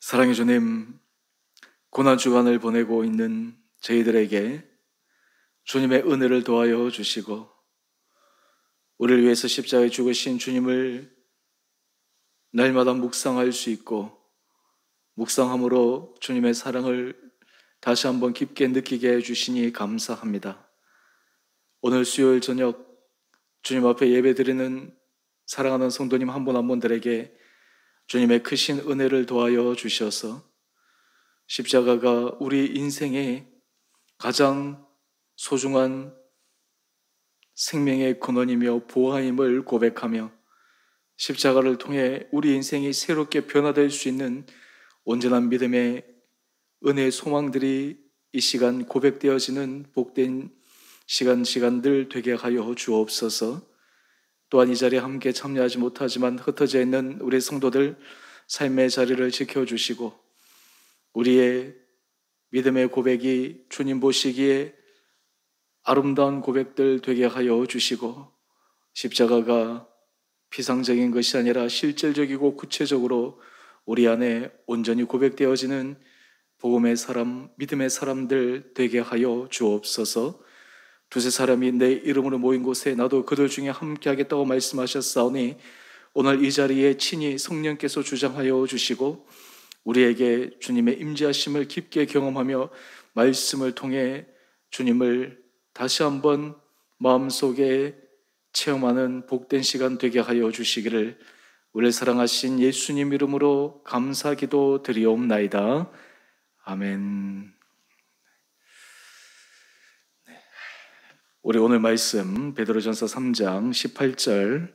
사랑의 주님, 고난 주간을 보내고 있는 저희들에게 주님의 은혜를 더하여 주시고 우리를 위해서 십자가에 죽으신 주님을 날마다 묵상할 수 있고 묵상함으로 주님의 사랑을 다시 한번 깊게 느끼게 해주시니 감사합니다. 오늘 수요일 저녁 주님 앞에 예배드리는 사랑하는 성도님 한 분 한 분들에게 주님의 크신 은혜를 더하여 주셔서 십자가가 우리 인생의 가장 소중한 생명의 근원이며 보화임을 고백하며 십자가를 통해 우리 인생이 새롭게 변화될 수 있는 온전한 믿음의 은혜의 소망들이 이 시간 고백되어지는 복된 시간들 되게 하여 주옵소서. 또한 이 자리에 함께 참여하지 못하지만 흩어져 있는 우리 성도들 삶의 자리를 지켜주시고 우리의 믿음의 고백이 주님 보시기에 아름다운 고백들 되게 하여 주시고 십자가가 피상적인 것이 아니라 실질적이고 구체적으로 우리 안에 온전히 고백되어지는 복음의 사람, 믿음의 사람들 되게 하여 주옵소서. 두세 사람이 내 이름으로 모인 곳에 나도 그들 중에 함께 하겠다고 말씀하셨사오니 오늘 이 자리에 친히 성령께서 주장하여 주시고 우리에게 주님의 임재하심을 깊게 경험하며 말씀을 통해 주님을 다시 한번 마음속에 체험하는 복된 시간 되게 하여 주시기를 우리를 사랑하신 예수님 이름으로 감사기도 드리옵나이다. 아멘. 우리 오늘 말씀 베드로전서 3장 18절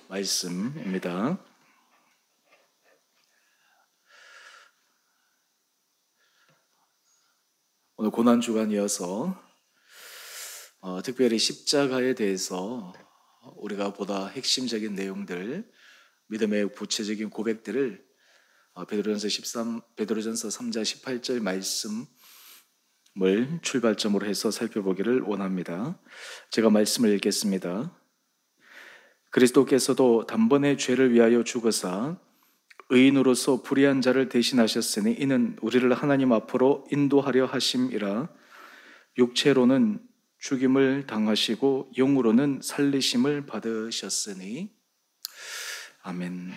말씀입니다. 오늘 고난주간이어서 특별히 십자가에 대해서 우리가 보다 핵심적인 내용들, 믿음의 구체적인 고백들을 베드로전서 3장 18절 말씀을 출발점으로 해서 살펴보기를 원합니다. 제가 말씀을 읽겠습니다. 그리스도께서도 단번에 죄를 위하여 죽으사 의인으로서 불의한 자를 대신하셨으니 이는 우리를 하나님 앞으로 인도하려 하심이라. 육체로는 죽임을 당하시고 영으로는 살리심을 받으셨으니. 아멘.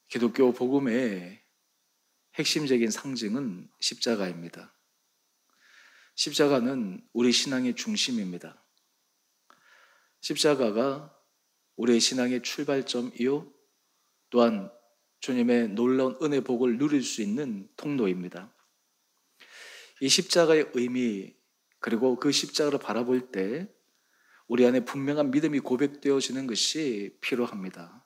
기독교 복음의 핵심적인 상징은 십자가입니다. 십자가는 우리 신앙의 중심입니다. 십자가가 우리의 신앙의 출발점이요 또한 주님의 놀라운 은혜 복을 누릴 수 있는 통로입니다. 이 십자가의 의미 그리고 그 십자가를 바라볼 때 우리 안에 분명한 믿음이 고백되어지는 것이 필요합니다.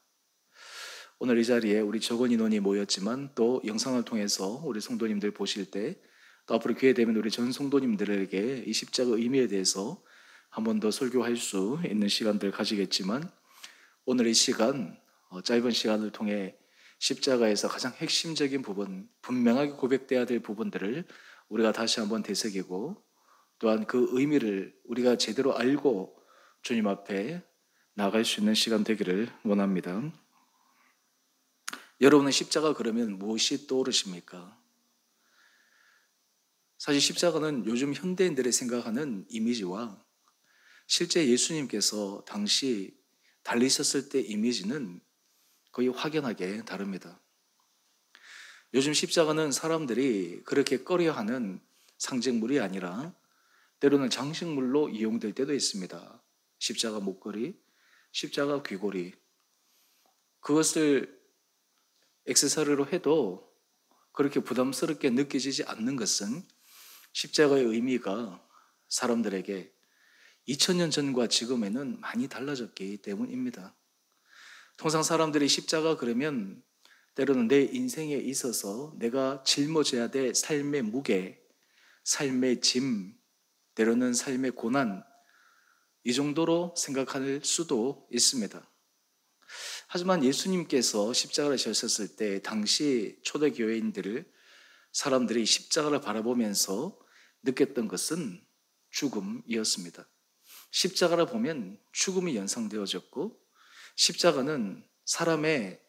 오늘 이 자리에 우리 적은 인원이 모였지만 또 영상을 통해서 우리 성도님들 보실 때 또 앞으로 기회 되면 우리 전 성도님들에게 이 십자가 의미에 대해서 한 번 더 설교할 수 있는 시간들 가지겠지만 오늘 이 시간 짧은 시간을 통해 십자가에서 가장 핵심적인 부분, 분명하게 고백돼야 될 부분들을 우리가 다시 한번 되새기고 또한 그 의미를 우리가 제대로 알고 주님 앞에 나갈 수 있는 시간 되기를 원합니다. 여러분은 십자가 그러면 무엇이 떠오르십니까? 사실 십자가는 요즘 현대인들이 생각하는 이미지와 실제 예수님께서 당시 달리셨을 때 이미지는 거의 확연하게 다릅니다. 요즘 십자가는 사람들이 그렇게 꺼려하는 상징물이 아니라 때로는 장식물로 이용될 때도 있습니다. 십자가 목걸이, 십자가 귀걸이, 그것을 액세서리로 해도 그렇게 부담스럽게 느껴지지 않는 것은 십자가의 의미가 사람들에게 2000년 전과 지금에는 많이 달라졌기 때문입니다. 통상 사람들이 십자가 그러면 때로는 내 인생에 있어서 내가 짊어져야 될 삶의 무게, 삶의 짐, 때로는 삶의 고난, 이 정도로 생각할 수도 있습니다. 하지만 예수님께서 십자가를 지셨을 때 당시 초대교회인들을 사람들이 십자가를 바라보면서 느꼈던 것은 죽음이었습니다. 십자가를 보면 죽음이 연상되어졌고 십자가는 사람의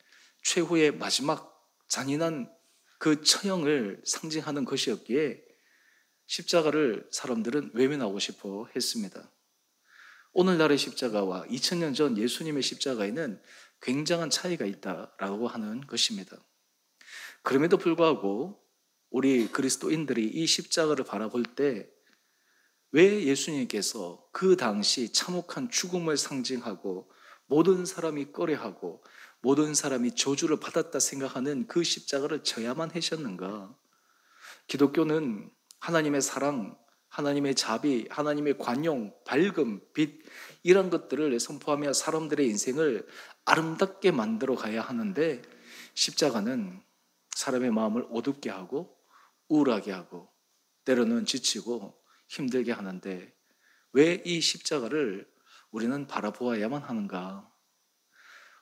최후의 마지막 잔인한 그 처형을 상징하는 것이었기에 십자가를 사람들은 외면하고 싶어 했습니다. 오늘날의 십자가와 2000년 전 예수님의 십자가에는 굉장한 차이가 있다라고 하는 것입니다. 그럼에도 불구하고 우리 그리스도인들이 이 십자가를 바라볼 때 왜 예수님께서 그 당시 참혹한 죽음을 상징하고 모든 사람이 꺼려하고 모든 사람이 저주를 받았다 생각하는 그 십자가를 져야만 하셨는가? 기독교는 하나님의 사랑, 하나님의 자비, 하나님의 관용, 밝음, 빛 이런 것들을 선포하며 사람들의 인생을 아름답게 만들어 가야 하는데 십자가는 사람의 마음을 어둡게 하고 우울하게 하고 때로는 지치고 힘들게 하는데 왜 이 십자가를 우리는 바라보아야만 하는가?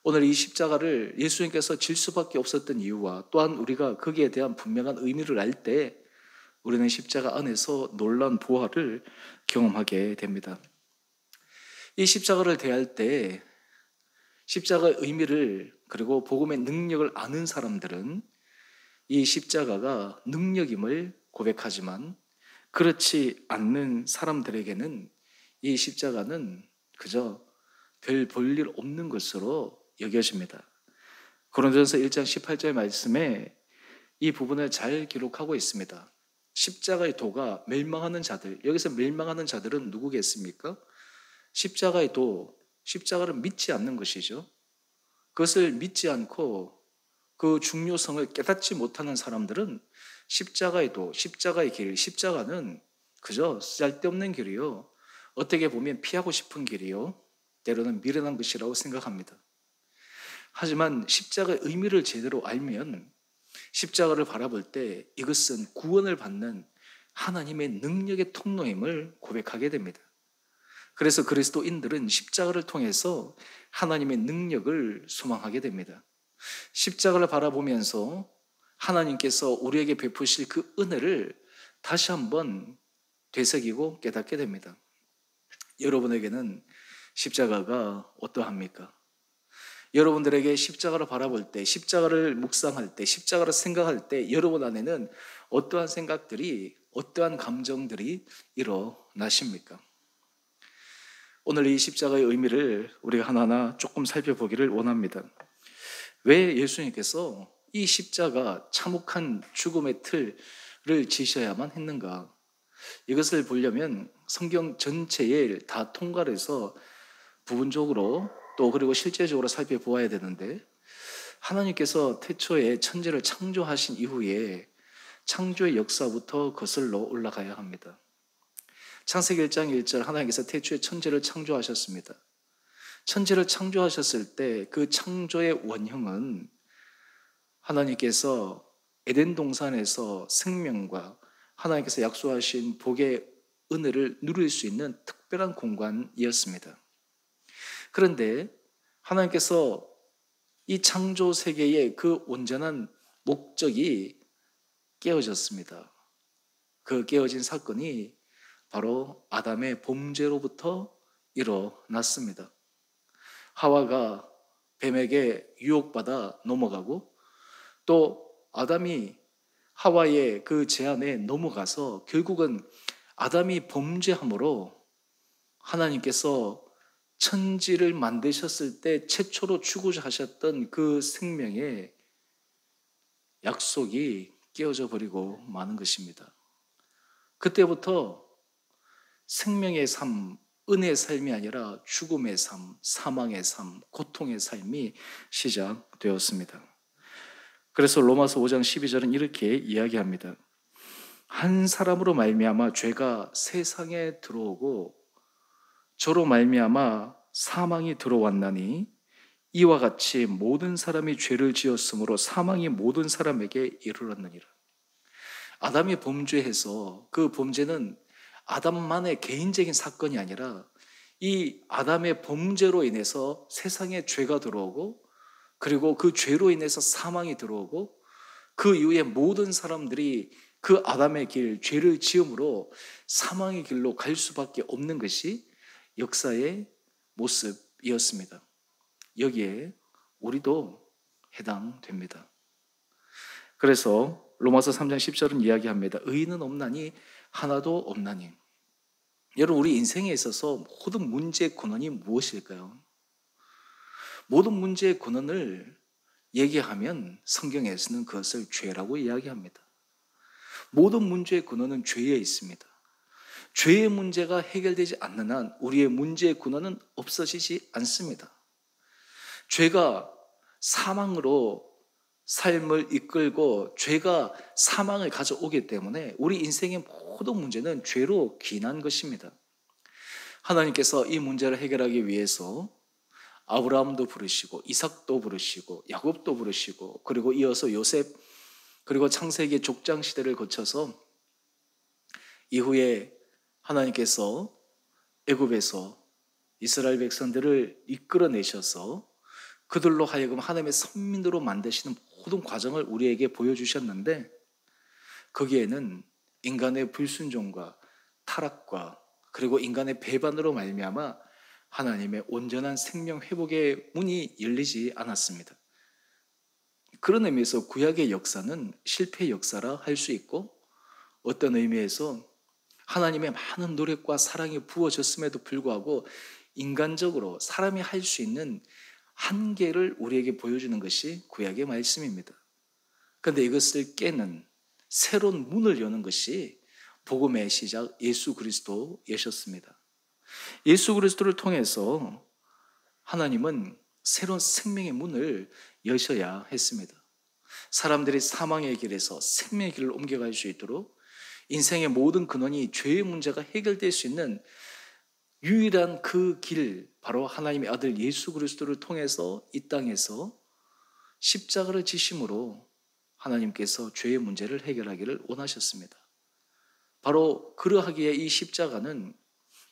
오늘 이 십자가를 예수님께서 질 수밖에 없었던 이유와 또한 우리가 거기에 대한 분명한 의미를 알 때 우리는 십자가 안에서 놀라운 보화를 경험하게 됩니다. 이 십자가를 대할 때 십자가의 의미를 그리고 복음의 능력을 아는 사람들은 이 십자가가 능력임을 고백하지만 그렇지 않는 사람들에게는 이 십자가는 그저 별 볼일 없는 것으로 여겨집니다. 고린도전서 1장 18절 말씀에 이 부분을 잘 기록하고 있습니다. 십자가의 도가 멸망하는 자들, 여기서 멸망하는 자들은 누구겠습니까? 십자가의 도, 십자가를 믿지 않는 것이죠. 그것을 믿지 않고 그 중요성을 깨닫지 못하는 사람들은 십자가의 도, 십자가의 길, 십자가는 그저 쓸데없는 길이요. 어떻게 보면 피하고 싶은 길이요. 때로는 미련한 것이라고 생각합니다. 하지만 십자가의 의미를 제대로 알면 십자가를 바라볼 때 이것은 구원을 받는 하나님의 능력의 통로임을 고백하게 됩니다. 그래서 그리스도인들은 십자가를 통해서 하나님의 능력을 소망하게 됩니다. 십자가를 바라보면서 하나님께서 우리에게 베푸실 그 은혜를 다시 한번 되새기고 깨닫게 됩니다. 여러분에게는 십자가가 어떠합니까? 여러분들에게 십자가를 바라볼 때, 십자가를 묵상할 때, 십자가를 생각할 때 여러분 안에는 어떠한 생각들이, 어떠한 감정들이 일어나십니까? 오늘 이 십자가의 의미를 우리가 하나하나 조금 살펴보기를 원합니다. 왜 예수님께서 이 십자가 참혹한 죽음의 틀을 지셔야만 했는가? 이것을 보려면 성경 전체를 다 통괄해서 부분적으로 또 그리고 실제적으로 살펴보아야 되는데 하나님께서 태초에 천지를 창조하신 이후에 창조의 역사부터 거슬러 올라가야 합니다. 창세기 1장 1절 하나님께서 태초에 천지를 창조하셨습니다. 천지를 창조하셨을 때 그 창조의 원형은 하나님께서 에덴 동산에서 생명과 하나님께서 약속하신 복의 은혜를 누릴 수 있는 특별한 공간이었습니다. 그런데 하나님께서 이 창조 세계의 그 온전한 목적이 깨어졌습니다. 그 깨어진 사건이 바로 아담의 범죄로부터 일어났습니다. 하와가 뱀에게 유혹받아 넘어가고 또 아담이 하와의 그 제안에 넘어가서 결국은 아담이 범죄함으로 하나님께서 천지를 만드셨을 때 최초로 추구하셨던 그 생명의 약속이 깨어져 버리고 마는 것입니다. 그때부터 생명의 삶, 은혜의 삶이 아니라 죽음의 삶, 사망의 삶, 고통의 삶이 시작되었습니다. 그래서 로마서 5장 12절은 이렇게 이야기합니다. 한 사람으로 말미암아 죄가 세상에 들어오고 저로 말미암아 사망이 들어왔나니 이와 같이 모든 사람이 죄를 지었으므로 사망이 모든 사람에게 이르렀느니라. 아담이 범죄해서 그 범죄는 아담만의 개인적인 사건이 아니라 이 아담의 범죄로 인해서 세상에 죄가 들어오고 그리고 그 죄로 인해서 사망이 들어오고 그 이후에 모든 사람들이 그 아담의 길, 죄를 지음으로 사망의 길로 갈 수밖에 없는 것이 역사의 모습이었습니다. 여기에 우리도 해당됩니다. 그래서 로마서 3장 10절은 이야기합니다. 의인은 없나니 하나도 없나니. 여러분, 우리 인생에 있어서 모든 문제의 근원이 무엇일까요? 모든 문제의 근원을 얘기하면 성경에서는 그것을 죄라고 이야기합니다. 모든 문제의 근원은 죄에 있습니다. 죄의 문제가 해결되지 않는 한 우리의 문제의 근원은 없어지지 않습니다. 죄가 사망으로 삶을 이끌고 죄가 사망을 가져오기 때문에 우리 인생의 모든 문제는 죄로 기인한 것입니다. 하나님께서 이 문제를 해결하기 위해서 아브라함도 부르시고 이삭도 부르시고 야곱도 부르시고 그리고 이어서 요셉 그리고 창세기 족장 시대를 거쳐서 이후에 하나님께서 애굽에서 이스라엘 백성들을 이끌어내셔서 그들로 하여금 하나님의 선민으로 만드시는 모든 과정을 우리에게 보여주셨는데 거기에는 인간의 불순종과 타락과 그리고 인간의 배반으로 말미암아 하나님의 온전한 생명 회복의 문이 열리지 않았습니다. 그런 의미에서 구약의 역사는 실패의 역사라 할 수 있고 어떤 의미에서 하나님의 많은 노력과 사랑이 부어졌음에도 불구하고 인간적으로 사람이 할 수 있는 한계를 우리에게 보여주는 것이 구약의 말씀입니다. 그런데 이것을 깨는 새로운 문을 여는 것이 복음의 시작 예수 그리스도이셨습니다. 예수 그리스도를 통해서 하나님은 새로운 생명의 문을 여셔야 했습니다. 사람들이 사망의 길에서 생명의 길을 옮겨갈 수 있도록 인생의 모든 근원이 죄의 문제가 해결될 수 있는 유일한 그 길, 바로 하나님의 아들 예수 그리스도를 통해서 이 땅에서 십자가를 지심으로 하나님께서 죄의 문제를 해결하기를 원하셨습니다. 바로 그러하기에 이 십자가는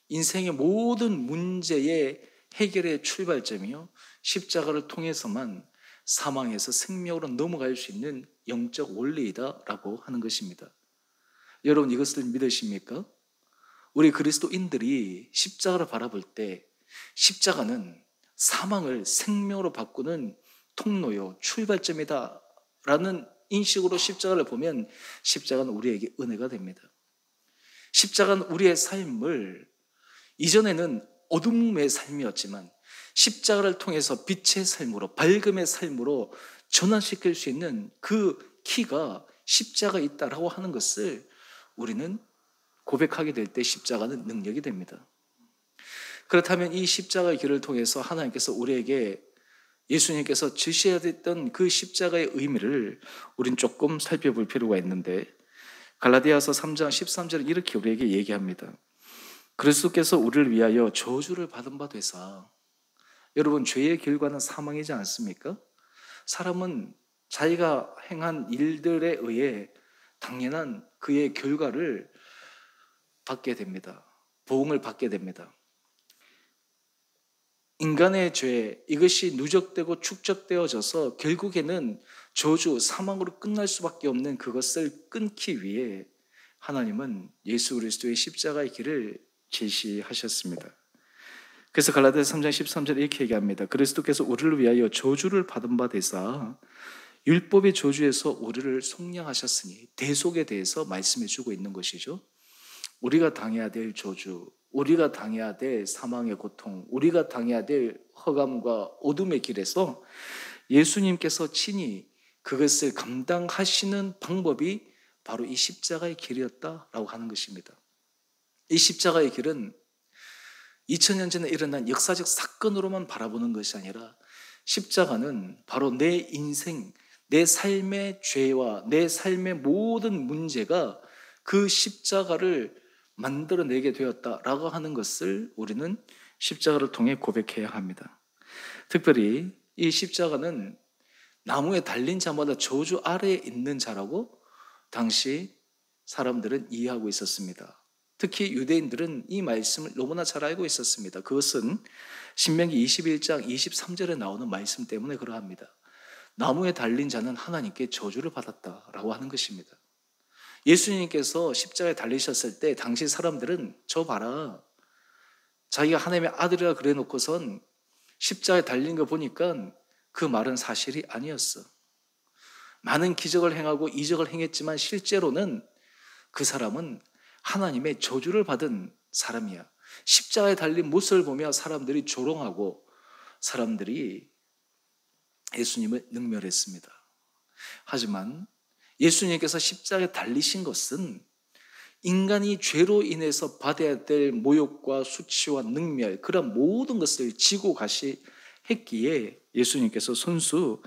인생의 모든 문제의 해결의 출발점이요, 십자가를 통해서만 사망에서 생명으로 넘어갈 수 있는 영적 원리이다라고 하는 것입니다. 여러분, 이것을 믿으십니까? 우리 그리스도인들이 십자가를 바라볼 때 십자가는 사망을 생명으로 바꾸는 통로요, 출발점이다 라는 인식으로 십자가를 보면 십자가는 우리에게 은혜가 됩니다. 십자가는 우리의 삶을 이전에는 어둠의 삶이었지만 십자가를 통해서 빛의 삶으로, 밝음의 삶으로 전환시킬 수 있는 그 키가 십자가에 있다라고 하는 것을 우리는 고백하게 될 때 십자가는 능력이 됩니다. 그렇다면 이 십자가의 길을 통해서 하나님께서 우리에게 예수님께서 주셔야 됐던 그 십자가의 의미를 우린 조금 살펴볼 필요가 있는데 갈라디아서 3장 13절은 이렇게 우리에게 얘기합니다. 그리스도께서 우리를 위하여 저주를 받은 바 되사. 여러분, 죄의 결과는 사망이지 않습니까? 사람은 자기가 행한 일들에 의해 당연한 그의 결과를 받게 됩니다. 보응을 받게 됩니다. 인간의 죄, 이것이 누적되고 축적되어져서 결국에는 저주, 사망으로 끝날 수밖에 없는 그것을 끊기 위해 하나님은 예수 그리스도의 십자가의 길을 제시하셨습니다. 그래서 갈라디아서 3장 13절에 이렇게 얘기합니다. 그리스도께서 우리를 위하여 저주를 받은 바 되사 율법의 저주에서 우리를 속량하셨으니, 대속에 대해서 말씀해 주고 있는 것이죠. 우리가 당해야 될 저주, 우리가 당해야 될 사망의 고통, 우리가 당해야 될 허감과 어둠의 길에서 예수님께서 친히 그것을 감당하시는 방법이 바로 이 십자가의 길이었다라고 하는 것입니다. 이 십자가의 길은 2000년 전에 일어난 역사적 사건으로만 바라보는 것이 아니라 십자가는 바로 내 인생, 내 삶의 죄와 내 삶의 모든 문제가 그 십자가를 만들어내게 되었다라고 하는 것을 우리는 십자가를 통해 고백해야 합니다. 특별히 이 십자가는 나무에 달린 자마다 저주 아래에 있는 자라고 당시 사람들은 이해하고 있었습니다. 특히 유대인들은 이 말씀을 너무나 잘 알고 있었습니다. 그것은 신명기 21장 23절에 나오는 말씀 때문에 그러합니다. 나무에 달린 자는 하나님께 저주를 받았다라고 하는 것입니다. 예수님께서 십자가에 달리셨을 때 당시 사람들은 저 봐라, 자기가 하나님의 아들이라 그래 놓고선 십자가에 달린 거 보니까 그 말은 사실이 아니었어. 많은 기적을 행하고 이적을 행했지만 실제로는 그 사람은 하나님의 저주를 받은 사람이야. 십자가에 달린 모습을 보며 사람들이 조롱하고 사람들이 예수님을 능멸했습니다. 하지만 예수님께서 십자가에 달리신 것은 인간이 죄로 인해서 받아야 될 모욕과 수치와 능멸, 그런 모든 것을 지고 했기에 예수님께서 손수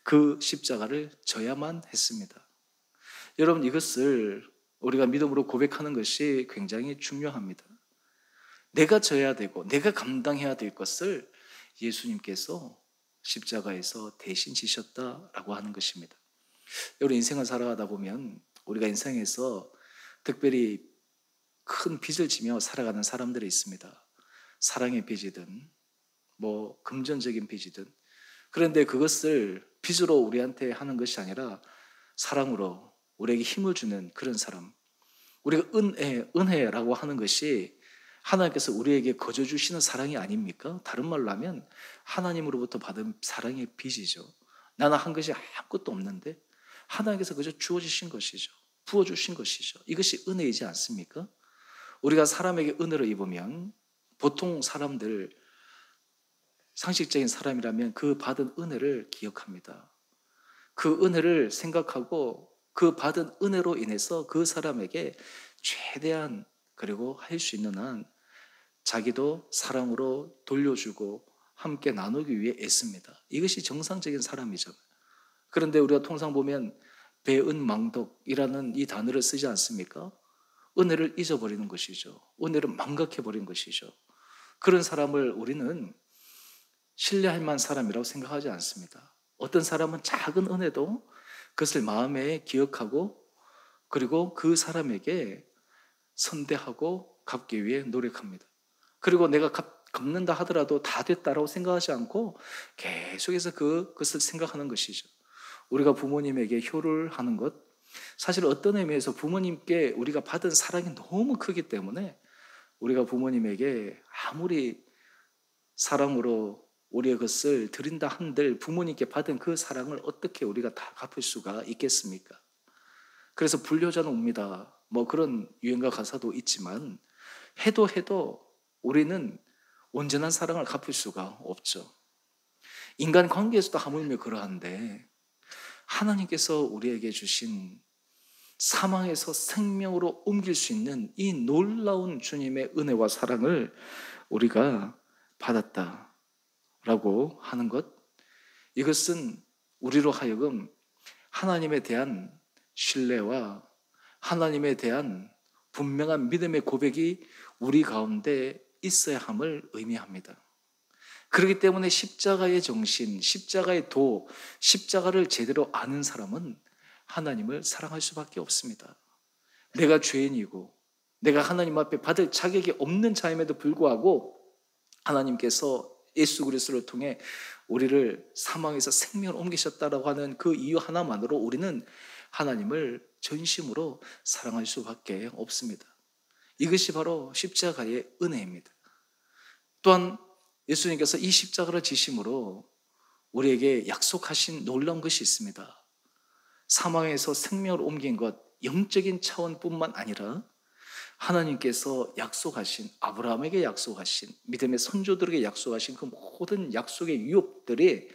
그 십자가를 져야만 했습니다. 여러분, 이것을 우리가 믿음으로 고백하는 것이 굉장히 중요합니다. 내가 져야 되고 내가 감당해야 될 것을 예수님께서 십자가에서 대신 지셨다라고 하는 것입니다. 여러분, 인생을 살아가다 보면 우리가 인생에서 특별히 큰 빚을 지며 살아가는 사람들이 있습니다. 사랑의 빚이든 금전적인 빚이든. 그런데 그것을 빚으로 우리한테 하는 것이 아니라 사랑으로 우리에게 힘을 주는 그런 사람. 우리가 은혜라고 하는 것이 하나님께서 우리에게 거저 주시는 사랑이 아닙니까? 다른 말로 하면 하나님으로부터 받은 사랑의 빚이죠. 나는 한 것이 아무것도 없는데 하나님께서 그저 주어주신 것이죠. 부어주신 것이죠. 이것이 은혜이지 않습니까? 우리가 사람에게 은혜를 입으면 보통 사람들, 상식적인 사람이라면 그 받은 은혜를 기억합니다. 그 은혜를 생각하고 그 받은 은혜로 인해서 그 사람에게 최대한 그리고 할 수 있는 한 자기도 사랑으로 돌려주고 함께 나누기 위해 애씁니다. 이것이 정상적인 사람이잖아요. 그런데 우리가 통상 보면 배은망덕이라는 이 단어를 쓰지 않습니까? 은혜를 잊어버리는 것이죠. 은혜를 망각해버린 것이죠. 그런 사람을 우리는 신뢰할 만한 사람이라고 생각하지 않습니다. 어떤 사람은 작은 은혜도 그것을 마음에 기억하고 그리고 그 사람에게 선대하고 갚기 위해 노력합니다. 그리고 내가 갚는다 하더라도 다 됐다라고 생각하지 않고 계속해서 그것을 생각하는 것이죠. 우리가 부모님에게 효를 하는 것, 사실 어떤 의미에서 부모님께 우리가 받은 사랑이 너무 크기 때문에 우리가 부모님에게 아무리 사랑으로 우리의 것을 드린다 한들 부모님께 받은 그 사랑을 어떻게 우리가 다 갚을 수가 있겠습니까? 그래서 불효자는 옵니다. 그런 유행가 가사도 있지만 해도 우리는 온전한 사랑을 갚을 수가 없죠. 인간 관계에서도 하물며 그러한데 하나님께서 우리에게 주신 사망에서 생명으로 옮길 수 있는 이 놀라운 주님의 은혜와 사랑을 우리가 받았다라고 하는 것, 이것은 우리로 하여금 하나님에 대한 신뢰와 하나님에 대한 분명한 믿음의 고백이 우리 가운데 있어야 함을 의미합니다. 그렇기 때문에 십자가의 정신, 십자가의 도, 십자가를 제대로 아는 사람은 하나님을 사랑할 수밖에 없습니다. 내가 죄인이고 내가 하나님 앞에 받을 자격이 없는 자임에도 불구하고 하나님께서 예수 그리스도를 통해 우리를 사망에서 생명을 옮기셨다라고 하는 그 이유 하나만으로 우리는 하나님을 전심으로 사랑할 수밖에 없습니다. 이것이 바로 십자가의 은혜입니다. 또한 예수님께서 이 십자가를 지심으로 우리에게 약속하신 놀라운 것이 있습니다. 사망에서 생명을 옮긴 것, 영적인 차원뿐만 아니라 하나님께서 약속하신, 아브라함에게 약속하신, 믿음의 선조들에게 약속하신 그 모든 약속의 유업들이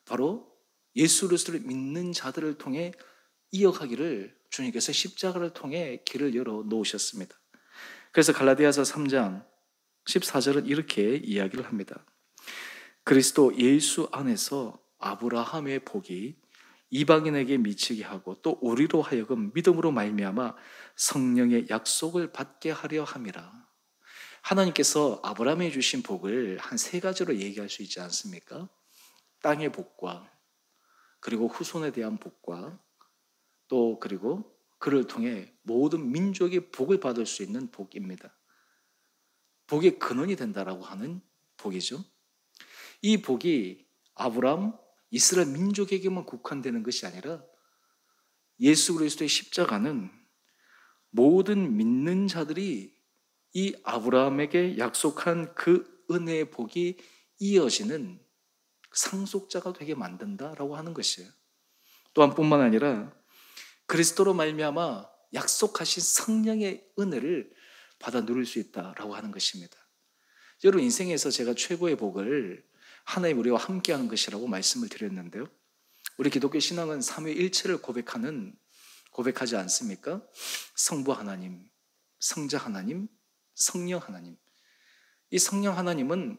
바로 예수 그리스도를 믿는 자들을 통해 이어가기를 주님께서 십자가를 통해 길을 열어 놓으셨습니다. 그래서 갈라디아서 3장 14절은 이렇게 이야기를 합니다. 그리스도 예수 안에서 아브라함의 복이 이방인에게 미치게 하고 또 우리로 하여금 믿음으로 말미암아 성령의 약속을 받게 하려 함이라. 하나님께서 아브라함에 주신 복을 한 세 가지로 얘기할 수 있지 않습니까? 땅의 복과 그리고 후손에 대한 복과 또 그리고 그를 통해 모든 민족이 복을 받을 수 있는 복입니다. 복의 근원이 된다라고 하는 복이죠. 이 복이 아브라함, 이스라엘 민족에게만 국한되는 것이 아니라 예수 그리스도의 십자가는 모든 믿는 자들이 이 아브라함에게 약속한 그 은혜의 복이 이어지는 상속자가 되게 만든다라고 하는 것이에요. 또한 뿐만 아니라 그리스도로 말미암아 약속하신 성령의 은혜를 받아 누릴 수 있다라고 하는 것입니다. 여러분, 인생에서 제가 최고의 복을 하나님 우리와 함께하는 것이라고 말씀을 드렸는데요. 우리 기독교 신앙은 삼위일체를 고백하지 않습니까? 성부 하나님, 성자 하나님, 성령 하나님. 이 성령 하나님은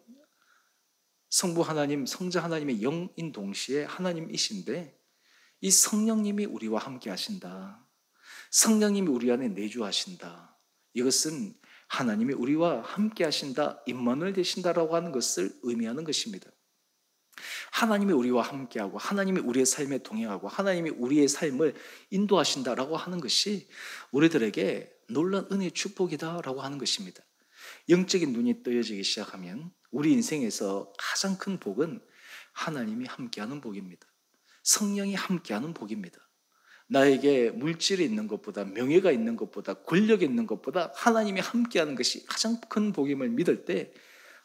성부 하나님, 성자 하나님의 영인 동시에 하나님이신데 이 성령님이 우리와 함께 하신다. 성령님이 우리 안에 내주하신다. 이것은 하나님이 우리와 함께 하신다, 임마누엘 되신다라고 하는 것을 의미하는 것입니다. 하나님이 우리와 함께하고 하나님이 우리의 삶에 동행하고 하나님이 우리의 삶을 인도하신다라고 하는 것이 우리들에게 놀라운 은혜의 축복이다라고 하는 것입니다. 영적인 눈이 떠여지기 시작하면 우리 인생에서 가장 큰 복은 하나님이 함께하는 복입니다. 성령이 함께하는 복입니다. 나에게 물질이 있는 것보다, 명예가 있는 것보다, 권력이 있는 것보다 하나님이 함께하는 것이 가장 큰 복임을 믿을 때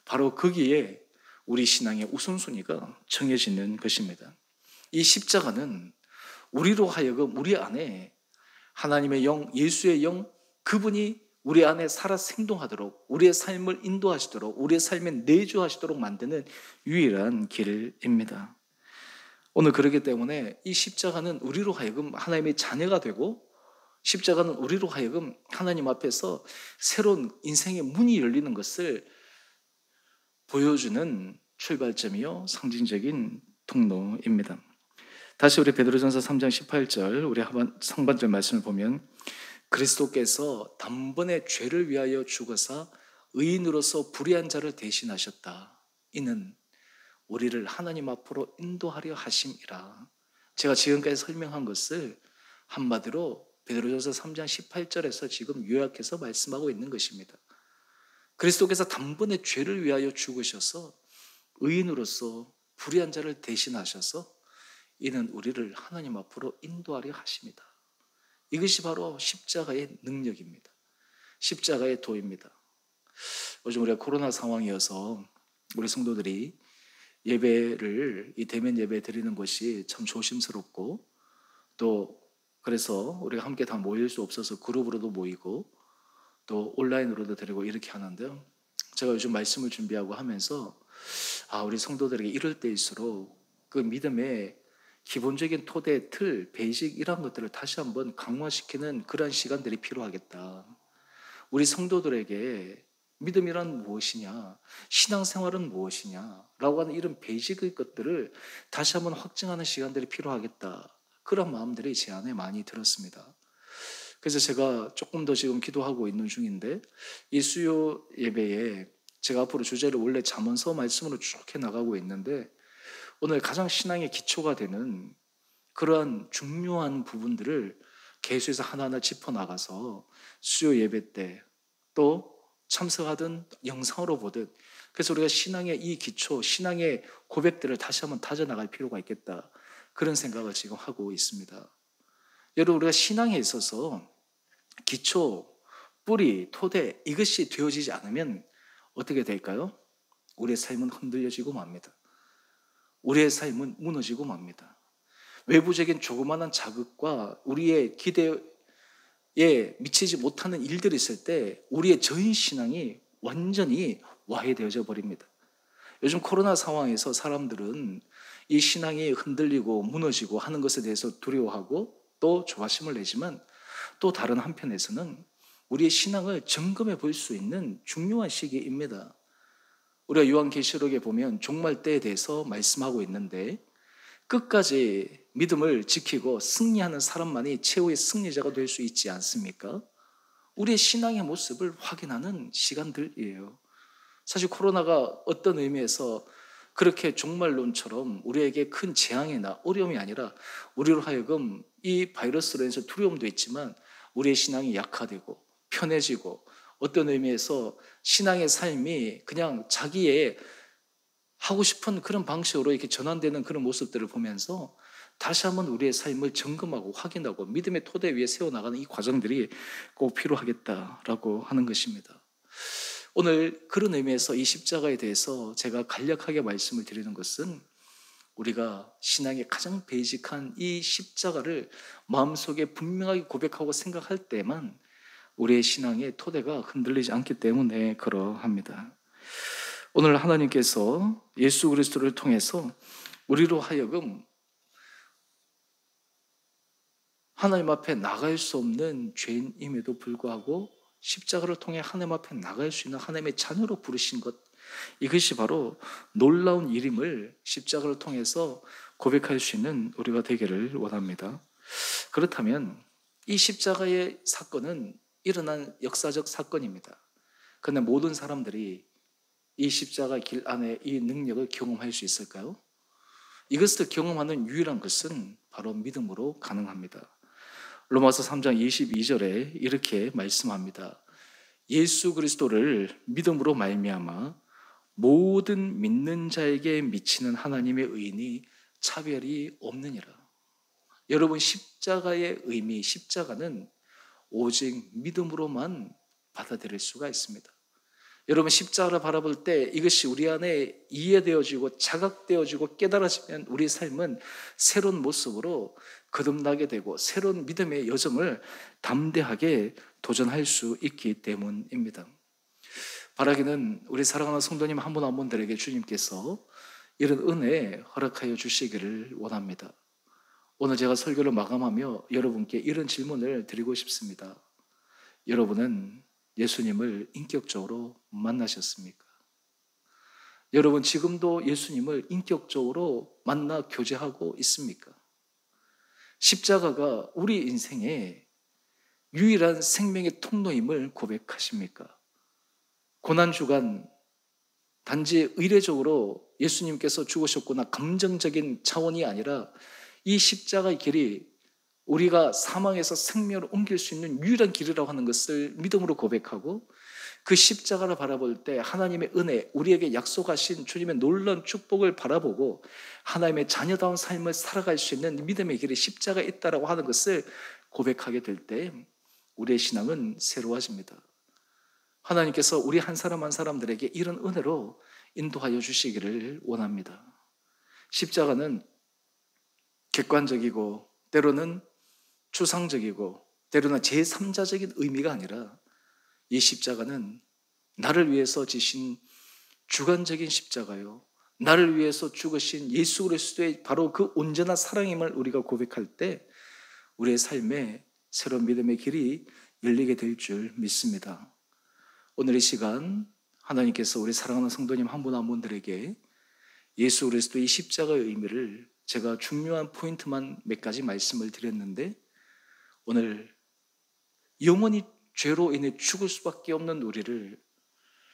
바로 거기에 우리 신앙의 우선순위가 정해지는 것입니다. 이 십자가는 우리로 하여금 우리 안에 하나님의 영, 예수의 영, 그분이 우리 안에 살아 생동하도록, 우리의 삶을 인도하시도록, 우리의 삶에 내주하시도록 만드는 유일한 길입니다. 오늘 그렇기 때문에 이 십자가는 우리로 하여금 하나님의 자녀가 되고, 십자가는 우리로 하여금 하나님 앞에서 새로운 인생의 문이 열리는 것을 보여주는 출발점이요 상징적인 통로입니다. 다시 우리 베드로전서 3장 18절 우리 상반절 말씀을 보면 그리스도께서 단번에 죄를 위하여 죽어서 의인으로서 불의한 자를 대신하셨다. 이는 우리를 하나님 앞으로 인도하려 하심이라. 제가 지금까지 설명한 것을 한마디로 베드로전서 3장 18절에서 지금 요약해서 말씀하고 있는 것입니다. 그리스도께서 단번에 죄를 위하여 죽으셔서 의인으로서 불의한 자를 대신하셔서 이는 우리를 하나님 앞으로 인도하려 하십니다. 이것이 바로 십자가의 능력입니다. 십자가의 도입니다. 요즘 우리가 코로나 상황이어서 우리 성도들이 예배를, 이 대면 예배 드리는 것이 참 조심스럽고, 또 그래서 우리가 함께 다 모일 수 없어서 그룹으로도 모이고 또 온라인으로도 드리고 이렇게 하는데요. 제가 요즘 말씀을 준비하고 하면서 우리 성도들에게 이럴 때일수록 그 믿음의 기본적인 토대, 틀, 베이직 이런 것들을 다시 한번 강화시키는 그러한 시간들이 필요하겠다. 우리 성도들에게 믿음이란 무엇이냐, 신앙생활은 무엇이냐 라고 하는 이런 베이직의 것들을 다시 한번 확증하는 시간들이 필요하겠다. 그런 마음들이 제 안에 많이 들었습니다. 그래서 제가 조금 더 지금 기도하고 있는 중인데, 이 수요 예배에 제가 앞으로 주제를 원래 잠언서 말씀으로 쭉 해나가고 있는데, 오늘 가장 신앙의 기초가 되는 그러한 중요한 부분들을 계속해서 하나하나 짚어나가서 수요 예배 때 또 참석하든 영상으로 보든, 그래서 우리가 신앙의 이 기초, 신앙의 고백들을 다시 한번 다져나갈 필요가 있겠다, 그런 생각을 지금 하고 있습니다. 여러분, 우리가 신앙에 있어서 기초, 뿌리, 토대 이것이 되어지지 않으면 어떻게 될까요? 우리의 삶은 흔들려지고 맙니다. 우리의 삶은 무너지고 맙니다. 외부적인 조그마한 자극과 우리의 기대에 미치지 못하는 일들이 있을 때 우리의 전 신앙이 완전히 와해되어져 버립니다. 요즘 코로나 상황에서 사람들은 이 신앙이 흔들리고 무너지고 하는 것에 대해서 두려워하고 또 조바심을 내지만, 또 다른 한편에서는 우리의 신앙을 점검해 볼 수 있는 중요한 시기입니다. 우리가 요한계시록에 보면 종말 때에 대해서 말씀하고 있는데, 끝까지 믿음을 지키고 승리하는 사람만이 최후의 승리자가 될 수 있지 않습니까? 우리의 신앙의 모습을 확인하는 시간들이에요. 사실 코로나가 어떤 의미에서 그렇게 종말론처럼 우리에게 큰 재앙이나 어려움이 아니라 우리로 하여금 이 바이러스로 인해서 두려움도 있지만 우리의 신앙이 약화되고 편해지고, 어떤 의미에서 신앙의 삶이 그냥 자기의 하고 싶은 그런 방식으로 이렇게 전환되는 그런 모습들을 보면서 다시 한번 우리의 삶을 점검하고 확인하고 믿음의 토대 위에 세워나가는 이 과정들이 꼭 필요하겠다라고 하는 것입니다. 오늘 그런 의미에서 이 십자가에 대해서 제가 간략하게 말씀을 드리는 것은 우리가 신앙의 가장 베이직한 이 십자가를 마음속에 분명하게 고백하고 생각할 때만 우리의 신앙의 토대가 흔들리지 않기 때문에 그러합니다. 오늘 하나님께서 예수 그리스도를 통해서 우리로 하여금 하나님 앞에 나갈 수 없는 죄인임에도 불구하고 십자가를 통해 하나님 앞에 나갈 수 있는 하나님의 자녀로 부르신 것, 이것이 바로 놀라운 일임을 십자가를 통해서 고백할 수 있는 우리가 되기를 원합니다. 그렇다면 이 십자가의 사건은 일어난 역사적 사건입니다. 그런데 모든 사람들이 이 십자가 길 안에 이 능력을 경험할 수 있을까요? 이것을 경험하는 유일한 것은 바로 믿음으로 가능합니다. 로마서 3장 22절에 이렇게 말씀합니다. 예수 그리스도를 믿음으로 말미암아 모든 믿는 자에게 미치는 하나님의 의인이 차별이 없느니라. 여러분, 십자가의 의미, 십자가는 오직 믿음으로만 받아들일 수가 있습니다. 여러분, 십자가를 바라볼 때 이것이 우리 안에 이해되어지고 자각되어지고 깨달아지면 우리 삶은 새로운 모습으로 거듭나게 되고 새로운 믿음의 여정을 담대하게 도전할 수 있기 때문입니다. 바라기는 우리 사랑하는 성도님 한 분 한 분들에게 주님께서 이런 은혜 허락하여 주시기를 원합니다. 오늘 제가 설교를 마감하며 여러분께 이런 질문을 드리고 싶습니다. 여러분은 예수님을 인격적으로 만나셨습니까? 여러분 지금도 예수님을 인격적으로 만나 교제하고 있습니까? 십자가가 우리 인생의 유일한 생명의 통로임을 고백하십니까? 고난주간 단지 의례적으로 예수님께서 죽으셨구나 감정적인 차원이 아니라 이 십자가의 길이 우리가 사망에서 생명을 옮길 수 있는 유일한 길이라고 하는 것을 믿음으로 고백하고 그 십자가를 바라볼 때 하나님의 은혜, 우리에게 약속하신 주님의 놀라운 축복을 바라보고 하나님의 자녀다운 삶을 살아갈 수 있는 믿음의 길에 십자가에 있다라고 하는 것을 고백하게 될 때 우리의 신앙은 새로워집니다. 하나님께서 우리 한 사람 한 사람들에게 이런 은혜로 인도하여 주시기를 원합니다. 십자가는 객관적이고 때로는 추상적이고 때로는 제3자적인 의미가 아니라 이 십자가는 나를 위해서 지신 주관적인 십자가요, 나를 위해서 죽으신 예수 그리스도의 바로 그 온전한 사랑임을 우리가 고백할 때 우리의 삶에 새로운 믿음의 길이 열리게 될 줄 믿습니다. 오늘 이 시간 하나님께서 우리 사랑하는 성도님 한 분 한 분들에게 예수 그리스도의 십자가의 의미를 제가 중요한 포인트만 몇 가지 말씀을 드렸는데 오늘 영원히 죄로 인해 죽을 수밖에 없는 우리를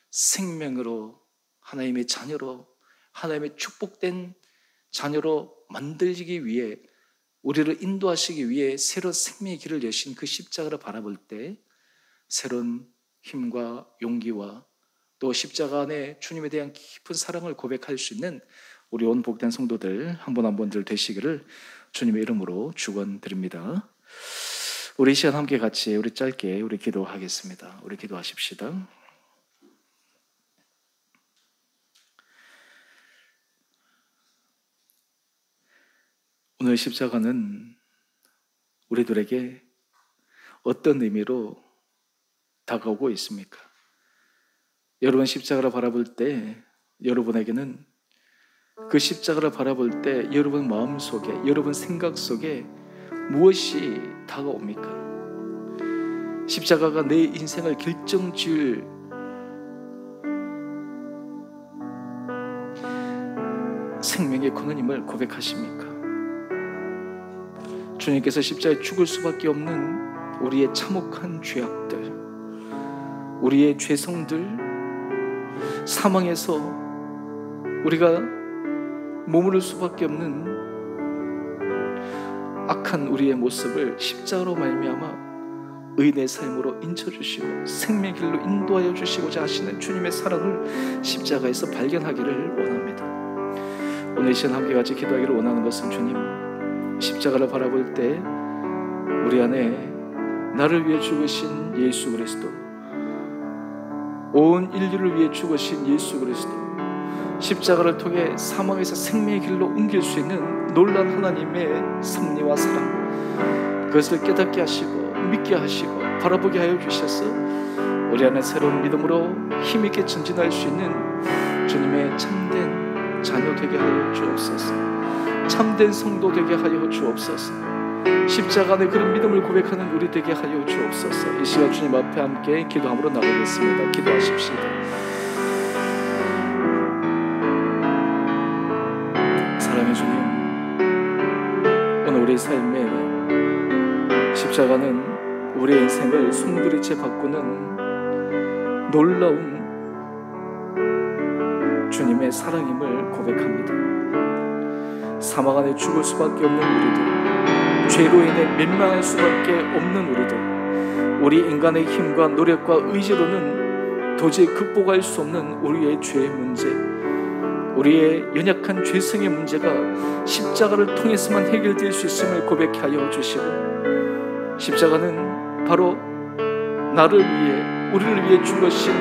생명으로 하나님의 자녀로 하나님의 축복된 자녀로 만들기 위해 우리를 인도하시기 위해 새로운 생명의 길을 여신 그 십자가를 바라볼 때 새로운 힘과 용기와 또 십자가 안에 주님에 대한 깊은 사랑을 고백할 수 있는 우리 온 복된 성도들 한 분 한 분들 되시기를 주님의 이름으로 축원드립니다. 우리 이 시간 함께 같이 우리 짧게 우리 기도하겠습니다. 우리 기도하십시다. 오늘 십자가는 우리들에게 어떤 의미로 다가오고 있습니까? 여러분 십자가를 바라볼 때 여러분에게는 그 십자가를 바라볼 때 여러분 마음속에 여러분 생각 속에 무엇이 다가옵니까? 십자가가 내 인생을 결정지을 생명의 권한임을 고백하십니까? 주님께서 십자가에 죽을 수밖에 없는 우리의 참혹한 죄악들, 우리의 죄성들, 사망에서 우리가 머무를 수밖에 없는 악한 우리의 모습을 십자가로 말미암아 의인의 삶으로 인쳐주시고 생명의 길로 인도하여 주시고자 하시는 주님의 사랑을 십자가에서 발견하기를 원합니다. 오늘 이 시간 함께 같이 기도하기를 원하는 것은 주님, 십자가를 바라볼 때 우리 안에 나를 위해 죽으신 예수 그리스도, 온 인류를 위해 죽으신 예수 그리스도, 십자가를 통해 사망에서 생명의 길로 옮길 수 있는 놀라운 하나님의 섭리와 사랑, 그것을 깨닫게 하시고 믿게 하시고 바라보게 하여 주셔서 우리 안에 새로운 믿음으로 힘있게 전진할 수 있는 주님의 참된 자녀 되게 하여 주옵소서. 참된 성도 되게 하여 주옵소서. 십자가 안에 그런 믿음을 고백하는 우리 되게 하여 주옵소서. 이 시간 주님 앞에 함께 기도함으로 나가겠습니다. 기도하십시다. 사랑의 주님, 오늘 우리 삶에 십자가는 우리의 인생을 송두리째 바꾸는 놀라운 주님의 사랑임을 고백합니다. 사망 안에 죽을 수밖에 없는 우리들, 죄로 인해 멸망할 수밖에 없는 우리들, 우리 인간의 힘과 노력과 의지로는 도저히 극복할 수 없는 우리의 죄의 문제, 우리의 연약한 죄성의 문제가 십자가를 통해서만 해결될 수 있음을 고백하여 주시고, 십자가는 바로 나를 위해, 우리를 위해 죽으신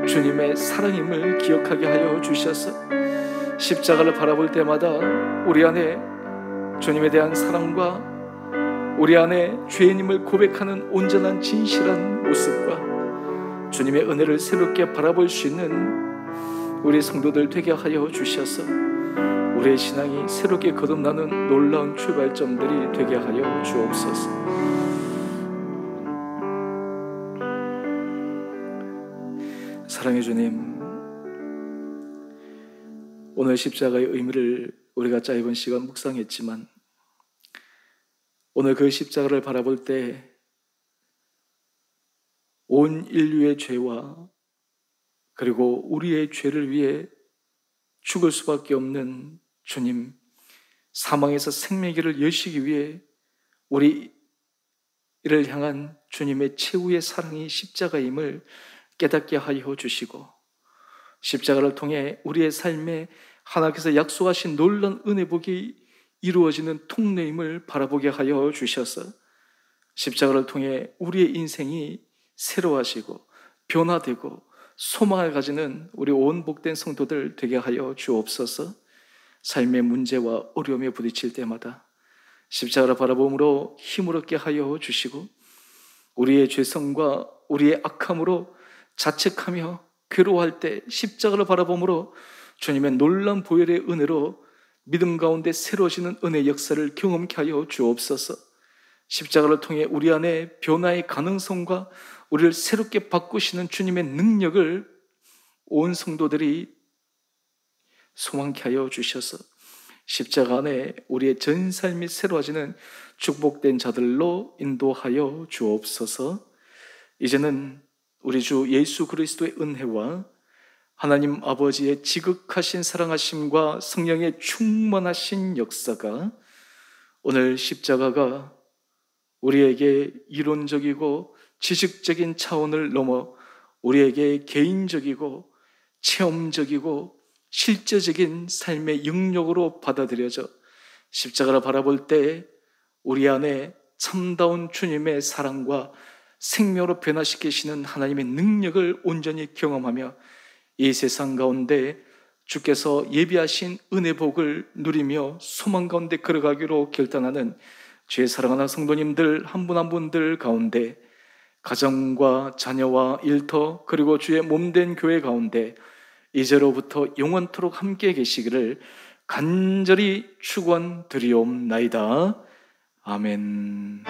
주님의 사랑임을 기억하게 하여 주셔서 십자가를 바라볼 때마다 우리 안에 주님에 대한 사랑과 우리 안에 죄인임을 고백하는 온전한 진실한 모습과 주님의 은혜를 새롭게 바라볼 수 있는 우리 성도들 되게 하여 주셔서 우리의 신앙이 새롭게 거듭나는 놀라운 출발점들이 되게 하여 주옵소서. 사랑의 주님, 오늘 십자가의 의미를 우리가 짧은 시간 묵상했지만 오늘 그 십자가를 바라볼 때 온 인류의 죄와 그리고 우리의 죄를 위해 죽을 수밖에 없는 주님, 사망에서 생명의 길을 여시기 위해 우리를 향한 주님의 최후의 사랑이 십자가임을 깨닫게 하여 주시고, 십자가를 통해 우리의 삶에 하나님께서 약속하신 놀라운 은혜복이 이루어지는 통로임을 바라보게 하여 주셔서 십자가를 통해 우리의 인생이 새로워지고 변화되고 소망을 가지는 우리 온 복된 성도들 되게 하여 주옵소서. 삶의 문제와 어려움에 부딪힐 때마다 십자가를 바라봄으로 힘을 얻게 하여 주시고, 우리의 죄성과 우리의 악함으로 자책하며 괴로워할 때 십자가를 바라봄으로 주님의 놀라운 보혈의 은혜로 믿음 가운데 새로워지는 은혜의 역사를 경험케 하여 주옵소서. 십자가를 통해 우리 안에 변화의 가능성과 우리를 새롭게 바꾸시는 주님의 능력을 온 성도들이 소망케 하여 주셔서 십자가 안에 우리의 전 삶이 새로워지는 축복된 자들로 인도하여 주옵소서. 이제는 우리 주 예수 그리스도의 은혜와 하나님 아버지의 지극하신 사랑하심과 성령의 충만하신 역사가 오늘 십자가가 우리에게 이론적이고 지식적인 차원을 넘어 우리에게 개인적이고 체험적이고 실제적인 삶의 영역으로 받아들여져 십자가를 바라볼 때 우리 안에 참다운 주님의 사랑과 생명으로 변화시키시는 하나님의 능력을 온전히 경험하며 이 세상 가운데 주께서 예비하신 은혜 복을 누리며 소망 가운데 걸어가기로 결단하는 주의 사랑하는 성도님들 한 분 한 분들 가운데, 가정과 자녀와 일터 그리고 주의 몸된 교회 가운데 이제로부터 영원토록 함께 계시기를 간절히 축원드리옵나이다. 아멘.